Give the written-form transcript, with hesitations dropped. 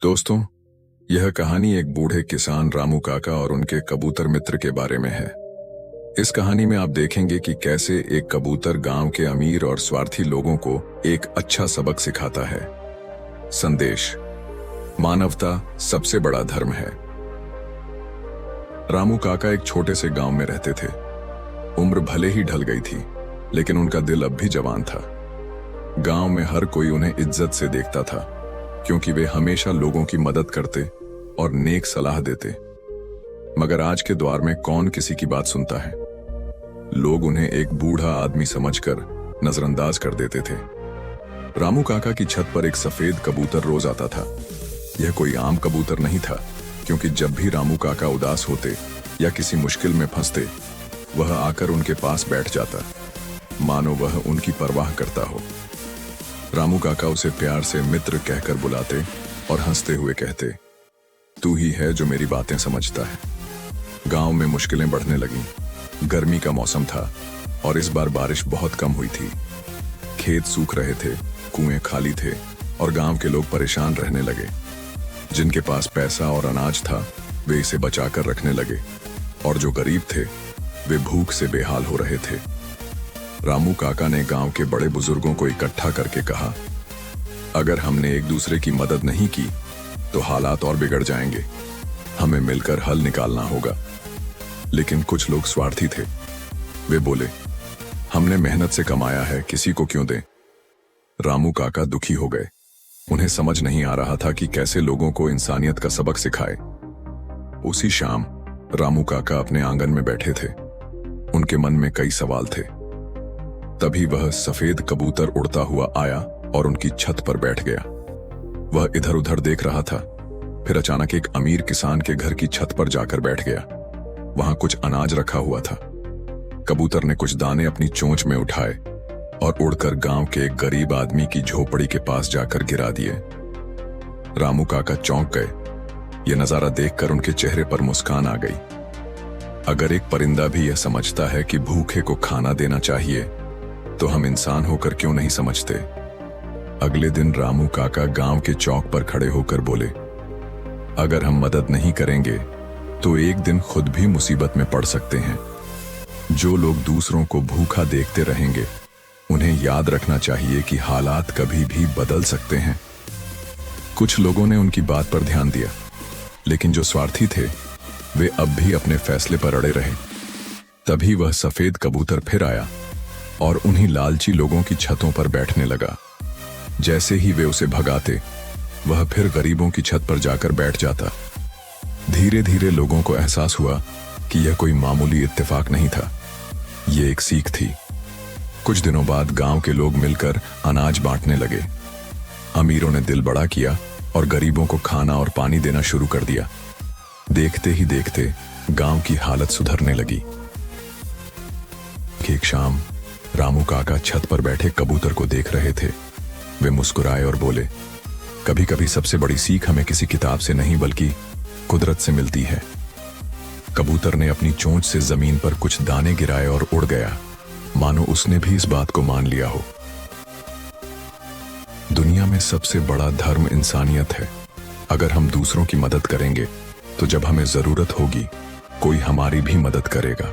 दोस्तों, यह कहानी एक बूढ़े किसान रामू काका और उनके कबूतर मित्र के बारे में है। इस कहानी में आप देखेंगे कि कैसे एक कबूतर गांव के अमीर और स्वार्थी लोगों को एक अच्छा सबक सिखाता है। संदेश: मानवता सबसे बड़ा धर्म है। रामू काका एक छोटे से गांव में रहते थे। उम्र भले ही ढल गई थी, लेकिन उनका दिल अब भी जवान था। गांव में हर कोई उन्हें इज्जत से देखता था, क्योंकि वे हमेशा लोगों की मदद करते और नेक सलाह देते। मगर आज के दौर में कौन किसी की बात सुनता है। लोग उन्हें एक बूढ़ा आदमी समझकर नजरअंदाज कर देते थे। रामू काका की छत पर एक सफेद कबूतर रोज आता था। यह कोई आम कबूतर नहीं था, क्योंकि जब भी रामू काका उदास होते या किसी मुश्किल में फंसते, वह आकर उनके पास बैठ जाता, मानो वह उनकी परवाह करता हो। रामू काका उसे प्यार से मित्र कहकर बुलाते और हंसते हुए कहते, तू ही है जो मेरी बातें समझता है। गांव में मुश्किलें बढ़ने लगीं। गर्मी का मौसम था और इस बार बारिश बहुत कम हुई थी। खेत सूख रहे थे, कुएं खाली थे और गांव के लोग परेशान रहने लगे। जिनके पास पैसा और अनाज था, वे इसे बचाकर रखने लगे, और जो गरीब थे, वे भूख से बेहाल हो रहे थे। रामू काका ने गांव के बड़े बुजुर्गों को इकट्ठा करके कहा, अगर हमने एक दूसरे की मदद नहीं की तो हालात और बिगड़ जाएंगे। हमें मिलकर हल निकालना होगा। लेकिन कुछ लोग स्वार्थी थे। वे बोले, हमने मेहनत से कमाया है, किसी को क्यों दें। रामू काका दुखी हो गए। उन्हें समझ नहीं आ रहा था कि कैसे लोगों को इंसानियत का सबक सिखाए। उसी शाम रामू काका अपने आंगन में बैठे थे। उनके मन में कई सवाल थे। तभी वह सफेद कबूतर उड़ता हुआ आया और उनकी छत पर बैठ गया। वह इधर उधर देख रहा था। फिर अचानक एक अमीर किसान के घर की छत पर जाकर बैठ गया। वहां कुछ अनाज रखा हुआ था। कबूतर ने कुछ दाने अपनी चोंच में उठाए और उड़कर गांव के एक गरीब आदमी की झोपड़ी के पास जाकर गिरा दिए। रामू काका चौंक गए। यह नजारा देखकर उनके चेहरे पर मुस्कान आ गई। अगर एक परिंदा भी यह समझता है कि भूखे को खाना देना चाहिए, तो हम इंसान होकर क्यों नहीं समझते। अगले दिन रामू काका गांव के चौक पर खड़े होकर बोले, अगर हम मदद नहीं करेंगे तो एक दिन खुद भी मुसीबत में पड़ सकते हैं। जो लोग दूसरों को भूखा देखते रहेंगे, उन्हें याद रखना चाहिए कि हालात कभी भी बदल सकते हैं। कुछ लोगों ने उनकी बात पर ध्यान दिया, लेकिन जो स्वार्थी थे, वे अब भी अपने फैसले पर अड़े रहे। तभी वह सफेद कबूतर फिर आया और उन्हीं लालची लोगों की छतों पर बैठने लगा। जैसे ही वे उसे भगाते, वह फिर गरीबों की छत पर जाकर बैठ जाता। धीरे धीरे लोगों को एहसास हुआ कि यह कोई मामूली इत्तेफाक नहीं था, यह एक सीख थी। कुछ दिनों बाद गांव के लोग मिलकर अनाज बांटने लगे। अमीरों ने दिल बड़ा किया और गरीबों को खाना और पानी देना शुरू कर दिया। देखते ही देखते गांव की हालत सुधरने लगी। एक शाम रामू काका छत पर बैठे कबूतर को देख रहे थे। वे मुस्कुराए और बोले, कभी कभी सबसे बड़ी सीख हमें किसी किताब से नहीं बल्कि कुदरत से मिलती है। कबूतर ने अपनी चोंच से जमीन पर कुछ दाने गिराए और उड़ गया, मानो उसने भी इस बात को मान लिया हो। दुनिया में सबसे बड़ा धर्म इंसानियत है। अगर हम दूसरों की मदद करेंगे, तो जब हमें जरूरत होगी, कोई हमारी भी मदद करेगा।